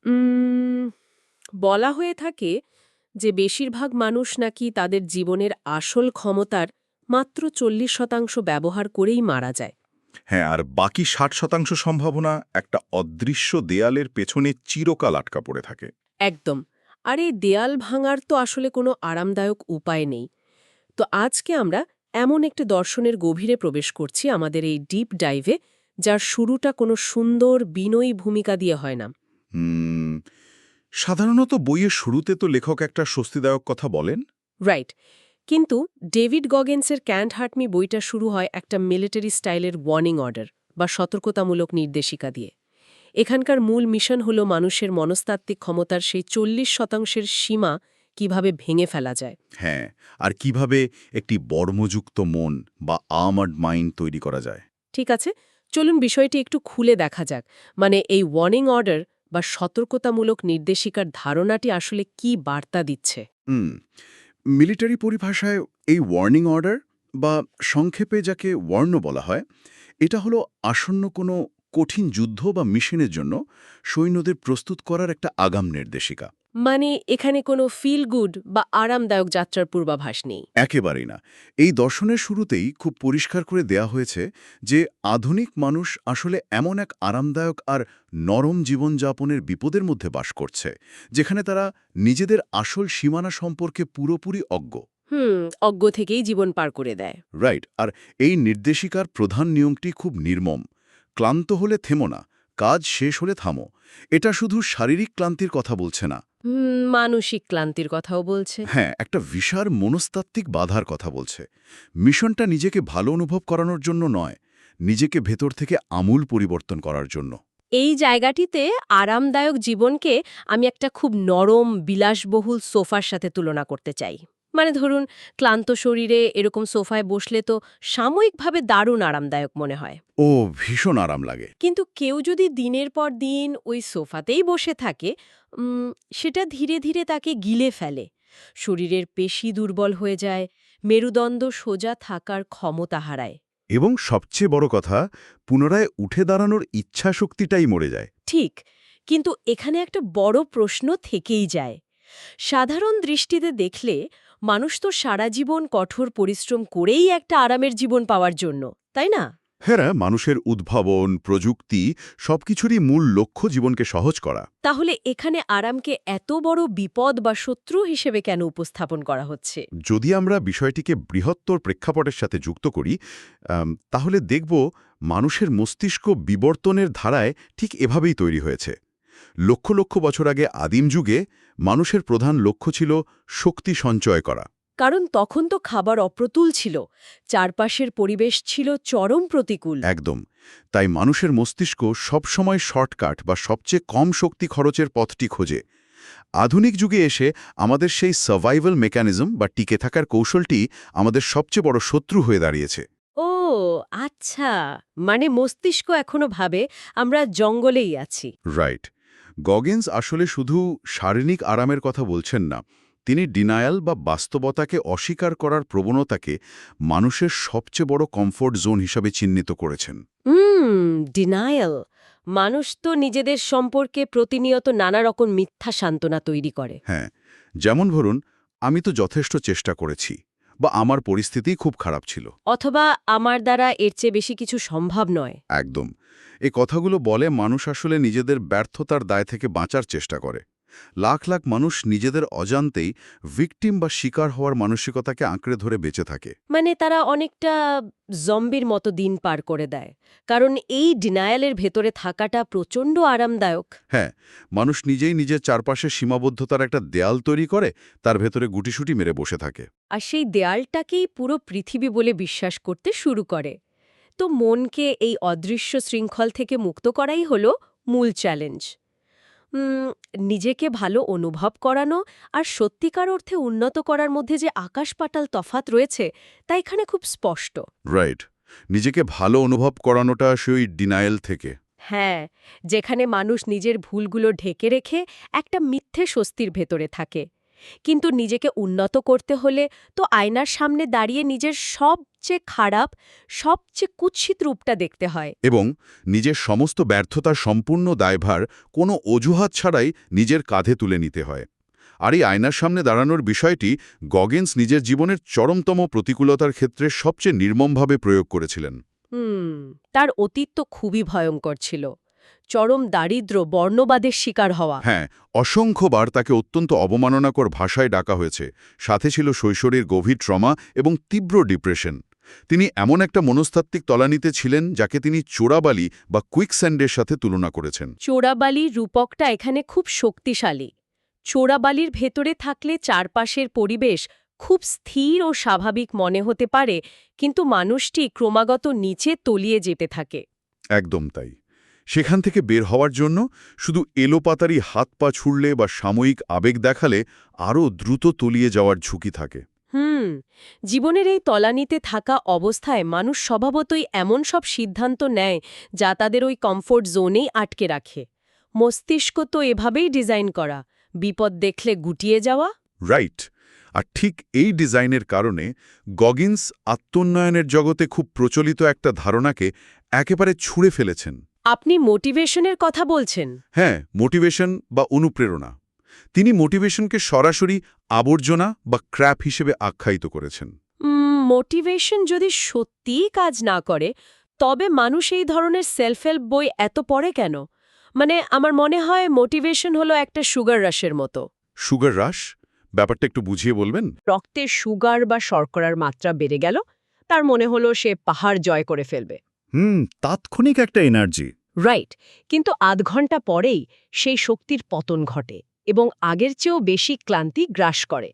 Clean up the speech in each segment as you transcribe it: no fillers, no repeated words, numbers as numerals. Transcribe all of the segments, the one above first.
উম বলা হয়ে থাকে যে বেশিরভাগ মানুষ নাকি তাদের জীবনের আসল ক্ষমতার মাত্র 40% ব্যবহার করেই মারা যায়। হ্যাঁ, আর বাকি 60% সম্ভাবনা একটা অদৃশ্য দেয়ালের পেছনে চিরকাল আটকা পড়ে থাকে। একদম। আর এই দেয়াল ভাঙার তো আসলে কোনো আরামদায়ক উপায় নেই। তো আজকে আমরা এমন একটি দর্শনের গভীরে প্রবেশ করছি আমাদের এই ডিপ ডাইভে, যার শুরুটা কোনো সুন্দর বিনয়ী ভূমিকা দিয়ে হয় না। হুম, সাধারণত বইয়ের শুরুতে তো লেখক একটা স্বস্তিদায়ক কথা বলেন। রাইট। কিন্তু ডেভিড গগেন্সের ক্যান্ট হার্টমি বইটা শুরু হয় একটা মিলিটারি স্টাইলের ওয়ার্নিং অর্ডার বা সতর্কতামূলক নির্দেশিকা দিয়ে। এখানকার মূল মিশন হল মানুষের মনস্তাত্ত্বিক ক্ষমতার সেই 40%-এর সীমা কিভাবে ভেঙে ফেলা যায়। হ্যাঁ, আর কিভাবে একটি বর্মযুক্ত মন বা আর্মার্ড মাইন্ড তৈরি করা যায়। ঠিক আছে, চলুন বিষয়টি একটু খুলে দেখা যাক। মানে এই ওয়ার্নিং অর্ডার বা সতর্কতামূলক নির্দেশিকার ধারণাটি আসলে কি বার্তা দিচ্ছে। হুম, মিলিটারি পরিভাষায় এই ওয়ার্নিং অর্ডার বা সংক্ষেপে যাকে ওয়ার্ন বলা হয়, এটা হলো আসন্ন কোনো কঠিন যুদ্ধ বা মিশনের জন্য সৈন্যদের প্রস্তুত করার একটা আগাম নির্দেশিকা। মানে এখানে কোনো ফিল গুড বা আরামদায়ক যাত্রার পূর্বাভাস নেই। একেবারেই না। এই দর্শনের শুরুতেই খুব পরিষ্কার করে দেয়া হয়েছে যে আধুনিক মানুষ আসলে এমন এক আরামদায়ক আর নরম জীবনযাপনের বিপদের মধ্যে বাস করছে, যেখানে তারা নিজেদের আসল সীমানা সম্পর্কে পুরোপুরি অজ্ঞ। অজ্ঞ থেকেই জীবন পার করে দেয়। রাইট। আর এই নির্দেশিকার প্রধান নিয়মটি খুব নির্মম। ক্লান্ত হলে থেমো না, কাজ শেষ হলে থামো। এটা শুধু শারীরিক ক্লান্তির কথা বলছে না। মানসিক ক্লান্তির কথাও বলছে। হ্যাঁ, একটা বিশাল মনস্তাত্ত্বিক বাধার কথা বলছে। মিশনটা নিজেকে ভালো অনুভব করানোর জন্য নয়, নিজেকে ভেতর থেকে আমূল পরিবর্তন করার জন্য। এই জায়গাটিতে আরামদায়ক জীবনকে আমি একটা খুব নরম বিলাসবহুল সোফার সাথে তুলনা করতে চাই। মানে ধরুন, ক্লান্ত শরীরে এরকম সোফায় বসলে তো সাময়িকভাবে দারুণ আরামদায়ক মনে হয়। ও, ভীষণ আরাম লাগে। কিন্তু কেউ যদি দিনের পর দিন ওই সোফাতেই বসে থাকে, উম, সেটা ধীরে ধীরে তাকে গিলে ফেলে। শরীরের পেশি দুর্বল হয়ে যায়, মেরুদণ্ড সোজা থাকার ক্ষমতা হারায়। এবং সবচেয়ে বড় কথা, পুনরায় উঠে দাঁড়ানোর ইচ্ছাশক্তিটাই মরে যায়। ঠিক। কিন্তু এখানে একটা বড় প্রশ্ন থেকেই যায়। সাধারণ দৃষ্টিতে দেখলে মানুষ তো সারা জীবন কঠোর পরিশ্রম করেই একটা আরামের জীবন পাওয়ার জন্য, তাই না? হ্যাঁ, মানুষের উদ্ভাবন, প্রযুক্তি সবকিছুরই মূল লক্ষ্য জীবনকে সহজ করা। তাহলে এখানে আরামকে এত বড় বিপদ বা শত্রু হিসেবে কেন উপস্থাপন করা হচ্ছে? যদি আমরা বিষয়টিকে বৃহত্তর প্রেক্ষাপটের সাথে যুক্ত করি, তাহলে দেখব মানুষের মস্তিষ্ক বিবর্তনের ধারায় ঠিক এভাবেই তৈরি হয়েছে। লক্ষ লক্ষ বছর আগে আদিম যুগে মানুষের প্রধান লক্ষ্য ছিল শক্তি সঞ্চয় করা। কারণ তখন তো খাবার অপ্রতুল ছিল, চারপাশের পরিবেশ ছিল চরম প্রতিকূল। একদম। তাই মানুষের মস্তিষ্ক সবসময় শর্টকাট বা সবচেয়ে কম শক্তি খরচের পথটি খোঁজে। আধুনিক যুগে এসে আমাদের সেই সার্ভাইভাল মেকানিজম বা টিকে থাকার কৌশলটি আমাদের সবচেয়ে বড় শত্রু হয়ে দাঁড়িয়েছে। ও আচ্ছা, মানে মস্তিষ্ক এখনো ভাবে আমরা জঙ্গলেই আছি। রাইট। গগিন্স আসলে শুধু শারীরিক আরামের কথা বলছেন না, তিনি ডিনায়াল বা বাস্তবতাকে অস্বীকার করার প্রবণতাকে মানুষের সবচেয়ে বড় কমফোর্ট জোন হিসাবে চিহ্নিত করেছেন। ডিনায়াল। মানুষ তো নিজেদের সম্পর্কে প্রতিনিয়ত নানা রকম মিথ্যা সান্ত্বনা তৈরি করে। হ্যাঁ, যেমন ধরুন, আমি তো যথেষ্ট চেষ্টা করেছি, বা আমার পরিস্থিতি খুব খারাপ ছিল। অথবা আমার দ্বারা এর চেয়ে বেশি কিছু সম্ভব নয়। একদম। এই কথাগুলো বলে মানুষ আসলে নিজেদের ব্যর্থতার দায় থেকে বাঁচার চেষ্টা করে। লাখ লাখ মানুষ নিজেদের অজান্তেই ভিকটিম বা শিকার হওয়ার মানসিকতাকে আঁকড়ে ধরে বেঁচে থাকে। মানে তারা অনেকটা জম্বির মতো দিন পার করে দেয়, কারণ এই ডিনায়ালের ভেতরে থাকাটা প্রচণ্ড আরামদায়ক। হ্যাঁ, মানুষ নিজেই নিজের চারপাশে সীমাবদ্ধতার একটা দেয়াল তৈরি করে, তার ভেতরে গুটিসুটি মেরে বসে থাকে। আর সেই দেয়ালটাকেই পুরো পৃথিবী বলে বিশ্বাস করতে শুরু করে। তো মনকে এই অদৃশ্য শৃঙ্খল থেকে মুক্ত করাই হলো মূল চ্যালেঞ্জ। উম, নিজেকে ভালো অনুভব করানো আর সত্যিকার অর্থে উন্নত করার মধ্যে যে আকাশ-পাতাল তফাৎ রয়েছে তা এখানে খুব স্পষ্ট। রাইট। নিজেকে ভালো অনুভব করানোটা সেই ডিনায়েল থেকে। হ্যাঁ, যেখানে মানুষ নিজের ভুলগুলো ঢেকে রেখে একটা মিথ্যে স্বস্তির ভেতরে থাকে। কিন্তু নিজেকে উন্নত করতে হলে তো আয়নার সামনে দাঁড়িয়ে নিজের সবচেয়ে খারাপ, সবচেয়ে কুৎসিত রূপটা দেখতে হয়। এবং নিজের সমস্ত ব্যর্থতার সম্পূর্ণ দায়ভার কোনো অজুহাত ছাড়াই নিজের কাঁধে তুলে নিতে হয়। আর এই আয়নার সামনে দাঁড়ানোর বিষয়টি গগিন্স নিজের জীবনের চরমতম প্রতিকূলতার ক্ষেত্রে সবচেয়ে নির্মমভাবে প্রয়োগ করেছিলেন। তার অতীত তো খুবই ভয়ঙ্কর ছিল। চরম দারিদ্র্য, বর্ণবাদের শিকার হওয়া। হ্যাঁ, অসংখ্যবার তাকে অত্যন্ত অবমাননাকর ভাষায় ডাকা হয়েছে। সাথে ছিল শৈশবের গভীর ট্রমা এবং তীব্র ডিপ্রেশন। তিনি এমন একটা মনস্তাত্ত্বিক তলানিতে ছিলেন যাকে তিনি চোরাবালি বা কুইকস্যান্ডের সাথে তুলনা করেছেন। চোরাবালির রূপকটা এখানে খুব শক্তিশালী। চোরাবালির ভেতরে থাকলে চারপাশের পরিবেশ খুব স্থির ও স্বাভাবিক মনে হতে পারে, কিন্তু মানুষটি ক্রমাগত নিচে তলিয়ে যেতে থাকে। একদম তাই। সেখান থেকে বের হওয়ার জন্য শুধু এলোপাতারি হাত পা ছুড়লে বা সাময়িক আবেগ দেখালে আরও দ্রুত তলিয়ে যাওয়ার ঝুঁকি থাকে। জীবনের এই তলানিতে থাকা অবস্থায় মানুষ স্বভাবতই এমন সব সিদ্ধান্ত নেয় যা তাদের ওই কমফোর্ট জোনেই আটকে রাখে। মস্তিষ্ক তো এভাবেই ডিজাইন করা, বিপদ দেখলে গুটিয়ে যাওয়া। রাইট। আর ঠিক এই ডিজাইনের কারণে গগিন্স আত্মোন্নয়নের জগতে খুব প্রচলিত একটা ধারণাকে একেবারে ছুঁড়ে ফেলেছেন। আপনি মোটিভেশনের কথা বলছেন? হ্যাঁ, মোটিভেশন বা অনুপ্রেরণা। তিনি মোটিভেশনকে সরাসরি আবর্জনা বা ক্র্যাপ হিসেবে আখ্যায়িত করেছেন। মোটিভেশন যদি সত্যিই কাজ না করে, তবে মানুষ এই ধরনের সেলফ হেল্প বই এত পড়ে কেন? মানে আমার মনে হয় মোটিভেশন হলো একটা সুগার রাশের মতো। সুগার রাশ? ব্যাপারটা একটু বুঝিয়ে বলবেন? রক্তে সুগার বা শর্করার মাত্রা বেড়ে গেল, তার মনে হলো সে পাহাড় জয় করে ফেলবে। তাৎক্ষণিক একটা এনার্জি। রাইট, কিন্তু আধ ঘন্টা পরেই সেই শক্তির পতন ঘটে এবং আগের চেয়েও বেশি ক্লান্তি গ্রাস করে।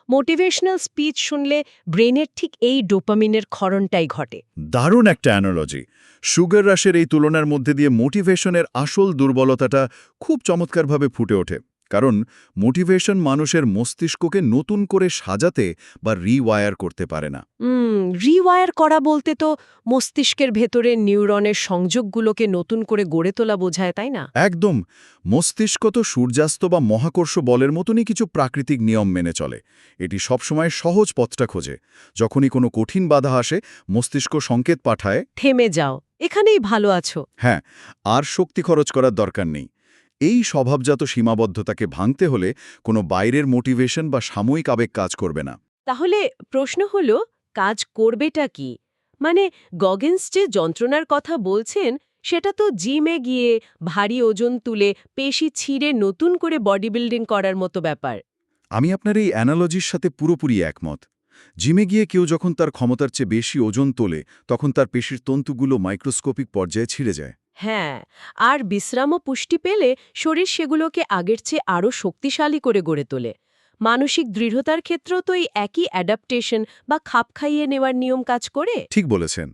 মোটিভেশনাল স্পিচ শুনলে ব্রেনের ঠিক এই ডোপামিনের ক্ষরণটাই ঘটে। দারুণ একটা অ্যানালজি। সুগার রাশের এই তুলনার মধ্যে দিয়ে মোটিভেশনের আসল দুর্বলতাটা খুব চমৎকারভাবে ফুটে ওঠে। কারণ মোটিভেশন মানুষের মস্তিষ্ককে নতুন করে সাজাতে বা রিওয়ায়ার করতে পারে না। রিওয়ায়ার করা বলতে তো মস্তিষ্কের ভেতরে নিউরনের সংযোগগুলোকে নতুন করে গড়ে তোলা বোঝায়, তাই না? একদম। মস্তিষ্ক তো সূর্যাস্ত বা মহাকর্ষ বলের মতনই কিছু প্রাকৃতিক নিয়ম মেনে চলে। এটি সবসময় সহজ পথটা খোঁজে। যখনই কোনো কঠিন বাধা আসে, মস্তিষ্ক সংকেত পাঠায়, থেমে যাও, এখানেই ভালো আছো। হ্যাঁ, আর শক্তি খরচ করার দরকার নেই। এই স্বভাবজাত সীমাবদ্ধতাকে ভাঙতে হলে কোনো বাইরের মোটিভেশন বা সাময়িক আবেগ কাজ করবে না। তাহলে প্রশ্ন হলো, কাজ করবেটা কি? মানে গগিন্স যে যন্ত্রণার কথা বলছেন, সেটা তো জিমে গিয়ে ভারী ওজন তুলে পেশি ছিঁড়ে নতুন করে বডি বিল্ডিং করার মতো ব্যাপার। আমি আপনার এই অ্যানালজির সাথে পুরোপুরি একমত। জিমে গিয়ে কেউ যখন তার ক্ষমতার চেয়ে বেশি ওজন তোলে, তখন তার পেশির তন্তুগুলো মাইক্রোস্কোপিক পর্যায়ে ছিঁড়ে যায়। হ্যাঁ, আর বিশ্রাম ও পুষ্টি পেলে শরীর সেগুলোকে আগের চেয়ে আরও শক্তিশালী করে গড়ে তোলে। মানসিক দৃঢ়তার ক্ষেত্রেও তো এই একই অ্যাডাপ্টেশন বা খাপ খাইয়ে নেওয়ার নিয়ম কাজ করে। ঠিক বলেছেন।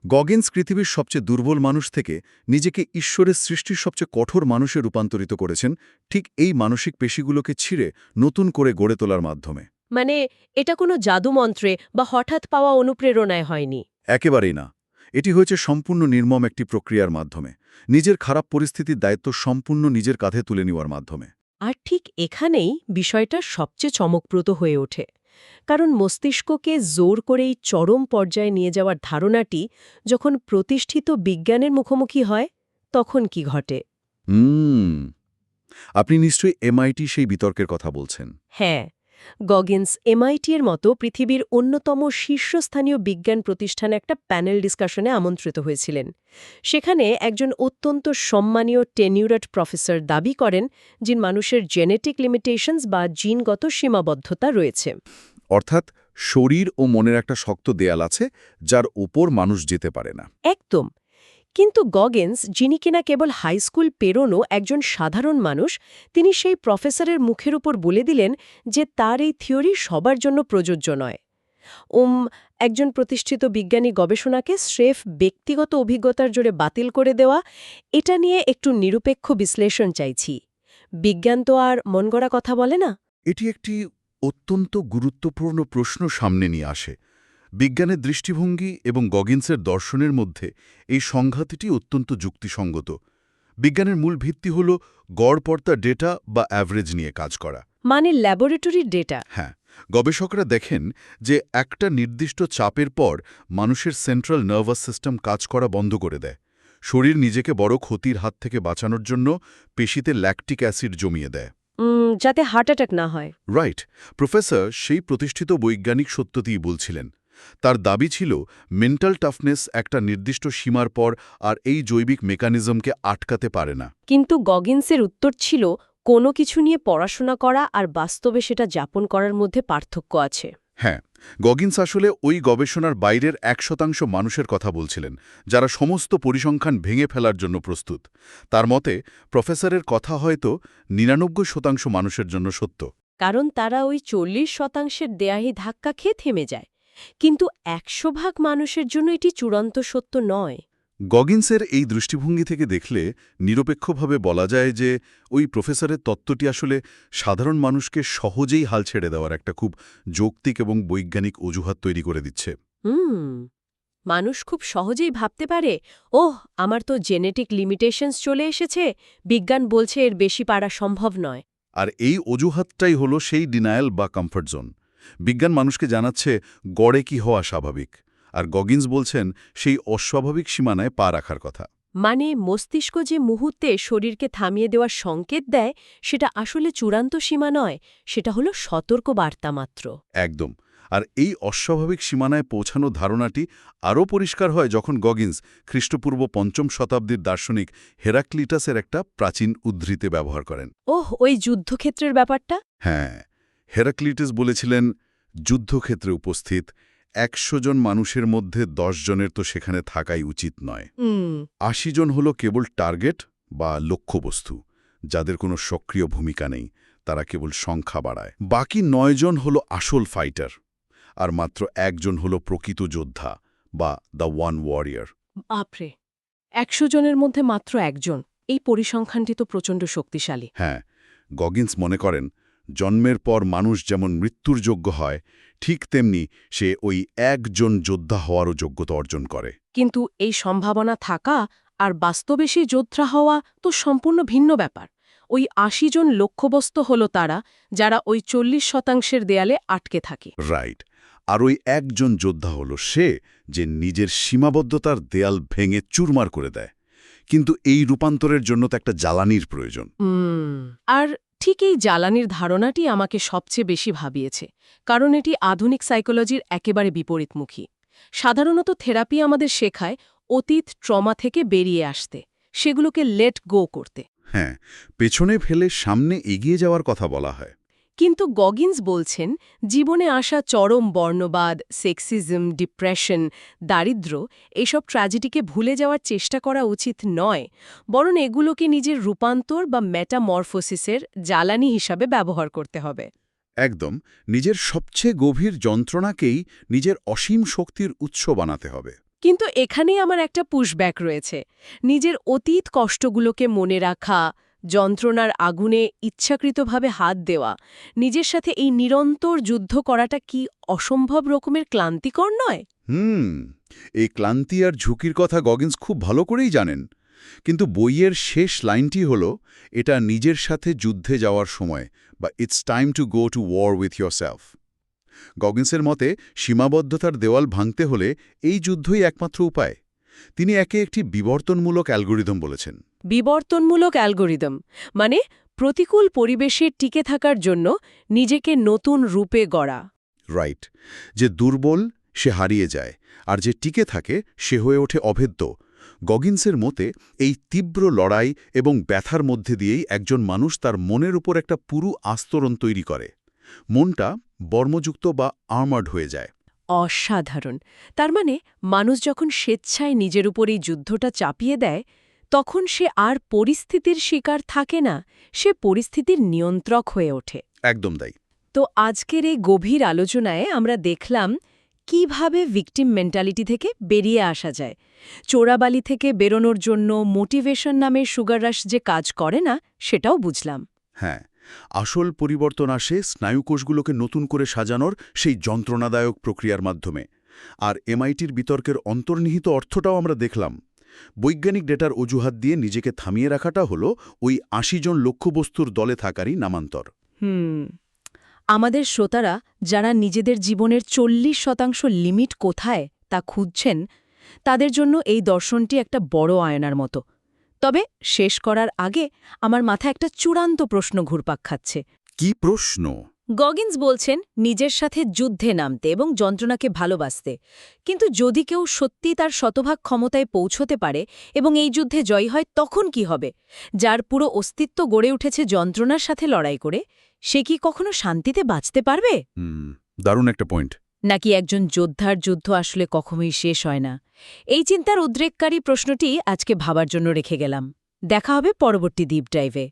গগিন্স পৃথিবীর সবচেয়ে দুর্বল মানুষ থেকে নিজেকে ঈশ্বরের সৃষ্টির সবচেয়ে কঠোর মানুষে রূপান্তরিত করেছেন, ঠিক এই মানসিক পেশিগুলোকে ছিঁড়ে নতুন করে গড়ে তোলার মাধ্যমে। মানে এটা কোনো জাদুমন্ত্রে বা হঠাৎ পাওয়া অনুপ্রেরণায় হয়নি। একেবারেই না। এটি হয়েছে সম্পূর্ণ নির্মম একটি প্রক্রিয়ার মাধ্যমে, নিজের খারাপ পরিস্থিতির দায়িত্ব সম্পূর্ণ নিজের কাঁধে তুলে নেওয়ার মাধ্যমে। আর ঠিক এখানেই বিষয়টা সবচেয়ে চমকপ্রদ হয়ে ওঠে। কারণ মস্তিষ্ককে জোর করেই চরম পর্যায়ে নিয়ে যাওয়ার ধারণাটি যখন প্রতিষ্ঠিত বিজ্ঞানের মুখোমুখি হয়, তখন কি ঘটে? আপনি নিশ্চয়ই এমআইটি সেই বিতর্কের কথা বলছেন। হ্যাঁ, গগিন্স এমআইটি-এর মতো পৃথিবীর অন্যতম শীর্ষস্থানীয় বিজ্ঞান প্রতিষ্ঠানে একটা প্যানেল ডিসকাশনে আমন্ত্রিত হয়েছিলেন। সেখানে একজন অত্যন্ত সম্মানীয় টেনিউরেট প্রফেসর দাবি করেন যে মানুষের জেনেটিক লিমিটেশনস বা জিনগত সীমাবদ্ধতা রয়েছে। অর্থাৎ শরীর ও মনের একটা শক্ত দেয়াল আছে, যার ওপর মানুষ যেতে পারে না। একদম। কিন্তু গগিন্স, যিনি কিনা কেবল হাই স্কুল পেরোনো একজন সাধারণ মানুষ, তিনি সেই প্রফেসরের মুখের উপর বলে দিলেন যে তার এই থিওরি সবার জন্য প্রযোজ্য নয়। একজন প্রতিষ্ঠিত বিজ্ঞানী গবেষণাকে স্রেফ ব্যক্তিগত অভিজ্ঞতার জোরে বাতিল করে দেওয়া, এটা নিয়ে একটু নিরপেক্ষ বিশ্লেষণ চাইছি। বিজ্ঞান তো আর মনগড়া কথা বলে না। এটি একটি অত্যন্ত গুরুত্বপূর্ণ প্রশ্ন সামনে নিয়ে আসে। বিজ্ঞানের দৃষ্টিভঙ্গি এবং গগিন্সের দর্শনের মধ্যে এই সংঘাতটি অত্যন্ত যুক্তিসঙ্গত। বিজ্ঞানের মূল ভিত্তি হল গড়পড়তা ডেটা বা অ্যাভারেজ নিয়ে কাজ করা। মানে ল্যাবরেটরির ডেটা। হ্যাঁ, গবেষকরা দেখেন যে একটা নির্দিষ্ট চাপের পর মানুষের সেন্ট্রাল নার্ভাস সিস্টেম কাজ করা বন্ধ করে দেয়। শরীর নিজেকে বড় ক্ষতির হাত থেকে বাঁচানোর জন্য পেশিতে ল্যাকটিক অ্যাসিড জমিয়ে দেয়। যাতে হার্ট অ্যাটাক না হয়। রাইট। প্রফেসর সেই প্রতিষ্ঠিত বৈজ্ঞানিক সত্যটিই বলছিলেন। তার দাবি ছিল মেন্টাল টাফনেস একটা নির্দিষ্ট সীমার পর আর এই জৈবিক মেকানিজমকে আটকাতে পারে না। কিন্তু গগিন্সের উত্তর ছিল কোনো কিছু নিয়ে পড়াশোনা করা আর বাস্তবে সেটা যাপন করার মধ্যে পার্থক্য আছে। হ্যাঁ, গগিন্স আসলে ওই গবেষণার বাইরের 1% মানুষের কথা বলছিলেন, যারা সমস্ত পরিসংখ্যান ভেঙে ফেলার জন্য প্রস্তুত। তার মতে প্রফেসরের কথা হয়তো 99% মানুষের জন্য সত্য। কারণ তারা ওই 40% দেয়াহি ধাক্কা খেয়ে থেমে যায়। কিন্তু 100% মানুষের জন্য এটি চূড়ান্ত সত্য নয়। গগিন্সের এই দৃষ্টিভঙ্গি থেকে দেখলে নিরপেক্ষভাবে বলা যায় যে ওই প্রফেসরের তত্ত্বটি আসলে সাধারণ মানুষকে সহজেই হাল ছেড়ে দেওয়ার একটা খুব যৌক্তিক এবং বৈজ্ঞানিক অজুহাত তৈরি করে দিচ্ছে। মানুষ খুব সহজেই ভাবতে পারে, ওহ, আমার তো জেনেটিক লিমিটেশনস চলে এসেছে, বিজ্ঞান বলছে এর বেশি পারা সম্ভব নয়। আর এই অজুহাতটাই হলো সেই ডিনায়াল বা কমফর্ট জোন। বিজ্ঞান মানুষকে জানাচ্ছে গড়ে কি হওয়া স্বাভাবিক, আর গগিন্স বলছেন সেই অস্বাভাবিক সীমানায় পা রাখার কথা। মানে মস্তিষ্ক যে মুহূর্তে শরীরকে থামিয়ে দেওয়ার সংকেত দেয়, সেটা আসলে চূড়ান্ত সীমা নয়, সেটা হলো সতর্ক বার্তা মাত্র। একদম। আর এই অস্বাভাবিক সীমানায় পৌঁছানো ধারণাটি আরও পরিষ্কার হয় যখন গগিন্স খ্রিস্টপূর্ব 5ম শতাব্দীর দার্শনিক হেরাক্লিটাসের একটা প্রাচীন উদ্ধৃতি ব্যবহার করেন। ওই যুদ্ধক্ষেত্রের ব্যাপারটা। হ্যাঁ, হেরাক্লিটাস বলেছিলেন, যুদ্ধক্ষেত্রে উপস্থিত 100 জন মানুষের মধ্যে 10 জনের তো সেখানে থাকাই উচিত নয়। 80 জন হলো কেবল টার্গেট বা লক্ষ্যবস্তু, যাদের কোনো সক্রিয় ভূমিকা নেই, তারা কেবল সংখ্যা বাড়ায়। বাকি 9 জন হলো আসল ফাইটার, আর মাত্র 1 জন হলো প্রকৃত যোদ্ধা বা দ্য ওয়ান ওয়ারিয়ার। বাপরে, 100 জনের মধ্যে মাত্র একজন, এই পরিসংখ্যানটি তো প্রচণ্ড শক্তিশালী। হ্যাঁ, গগিন্স মনে করেন জন্মের পর মানুষ যেমন মৃত্যুর যোগ্য হয়, ঠিক তেমনি সে ওই একজন যোদ্ধা হওয়ারও যোগ্যতা অর্জন করে। কিন্তু এই সম্ভাবনা থাকা আর বাস্তবে সেই যোদ্ধা হওয়া তো সম্পূর্ণ ভিন্ন ব্যাপার। ওই 80 জন লক্ষ্যবস্তু হল তারা, যারা ওই 40% দেয়ালে আটকে থাকে। রাইট। আর ওই একজন যোদ্ধা হলো সে যে নিজের সীমাবদ্ধতার দেয়াল ভেঙে চুরমার করে দেয়। কিন্তু এই রূপান্তরের জন্য তো একটা জ্বালানির প্রয়োজন। আর ঠিক এই জ্বালানির ধারণাটি আমাকে সবচেয়ে বেশি ভাবিয়েছে, কারণ এটি আধুনিক সাইকোলজির একেবারে বিপরীতমুখী। সাধারণত থেরাপি আমাদের শেখায় অতীত ট্রমা থেকে বেরিয়ে আসতে, সেগুলোকে লেট গো করতে। হ্যাঁ, পেছনে ফেলে সামনে এগিয়ে যাওয়ার কথা বলা হয়। কিন্তু গগিন্স বলছেন, জীবনে আসা চরম বর্ণবাদ, সেক্সিজম, ডিপ্রেশন, দারিদ্র্য, এসব ট্র্যাজেডিকে ভুলে যাওয়ার চেষ্টা করা উচিত নয়, বরং এগুলোকে নিজের রূপান্তর বা মেটামরফোসিসের জ্বালানি হিসাবে ব্যবহার করতে হবে। একদম, নিজের সবচেয়ে গভীর যন্ত্রণাকেই নিজের অসীম শক্তির উৎস বানাতে হবে। কিন্তু এখানেই আমার একটা পুশব্যাক রয়েছে। নিজের অতীত কষ্টগুলোকে মনে রাখা, যন্ত্রণার আগুনে ইচ্ছাকৃতভাবে হাত দেওয়া, নিজের সাথে এই নিরন্তর যুদ্ধ করাটা কি অসম্ভব রকমের ক্লান্তিকর নয়? এই ক্লান্তি আর ঝুঁকির কথা গগিন্স খুব ভালো করেই জানেন। কিন্তু বইয়ের শেষ লাইনটি হল, এটা নিজের সাথে যুদ্ধে যাওয়ার সময়, বা it's time to go to war with yourself. গগিন্সের মতে সীমাবদ্ধতার দেওয়াল ভাঙতে হলে এই যুদ্ধই একমাত্র উপায়। তিনি একে একটি বিবর্তনমূলক অ্যালগোরিদম বলেছেন। বিবর্তনমূলক অ্যালগোরিদম মানে প্রতিকূল পরিবেশে টিকে থাকার জন্য নিজেকে নতুন রূপে গড়া। রাইট। যে দুর্বল সে হারিয়ে যায়, আর যে টিকে থাকে সে হয়ে ওঠে অভেদ্য। গগিন্সের মতে এই তীব্র লড়াই এবং ব্যথার মধ্যে দিয়েই একজন মানুষ তার মনের উপর একটা পুরো আস্তরণ তৈরি করে। মনটা বর্মযুক্ত বা আর্মার্ড হয়ে যায়। অসাধারণ। তার মানে মানুষ যখন স্বেচ্ছায় নিজের উপর এই যুদ্ধটা চাপিয়ে দেয়, তখন সে আর পরিস্থিতির শিকার থাকে না, সে পরিস্থিতির নিয়ন্ত্রক হয়ে ওঠে। একদম তাই। তো আজকের এই গভীর আলোচনায় আমরা দেখলাম কিভাবে ভিকটিম মেন্টালিটি থেকে বেরিয়ে আসা যায়। চোরাবালি থেকে বেরোনোর জন্য মোটিভেশন নামের সুগার রাশ যে কাজ করে না, সেটাও বুঝলাম। হ্যাঁ, আসল পরিবর্তন আসে স্নায়ুকোষগুলোকে নতুন করে সাজানোর সেই যন্ত্রণাদায়ক প্রক্রিয়ার মাধ্যমে। আর এমআইটির বিতর্কের অন্তর্নিহিত অর্থটাও আমরা দেখলাম। বৈজ্ঞানিক ডেটার অজুহাত দিয়ে নিজেকে থামিয়ে রাখাটা হলো ওই 80 জন লক্ষ্যবস্তুর দলে থাকারই নামান্তর। আমাদের শ্রোতারা যারা নিজেদের জীবনের 40% লিমিট কোথায় তা খুঁজছেন তাদের জন্য এই দর্শনটি একটা বড় আয়নার মতো। তবে শেষ করার আগে আমার মাথায় একটা চূড়ান্ত প্রশ্ন ঘুরপাক খাচ্ছে। কি প্রশ্ন? গগিন্স বলছেন নিজের সাথে যুদ্ধে নামতে এবং যন্ত্রণাকে ভালোবাসতে, কিন্তু যদি কেউ সত্যি তার শতভাগ ক্ষমতায় পৌঁছতে পারে এবং এই যুদ্ধে জয়ী হয় তখন কি হবে? যার পুরো অস্তিত্ব গড়ে উঠেছে যন্ত্রণার সাথে লড়াই করে, সে কি কখনো শান্তিতে বাঁচতে পারবে? দারুণ একটা পয়েন্ট। নাকি একজন যোদ্ধার যুদ্ধ আসলে কখনোই শেষ হয় না? এই চিন্তার উদ্রেককারী প্রশ্নটি আজকে ভাবার জন্য রেখে গেলাম। দেখা হবে পরবর্তী ডিপ ডাইভে।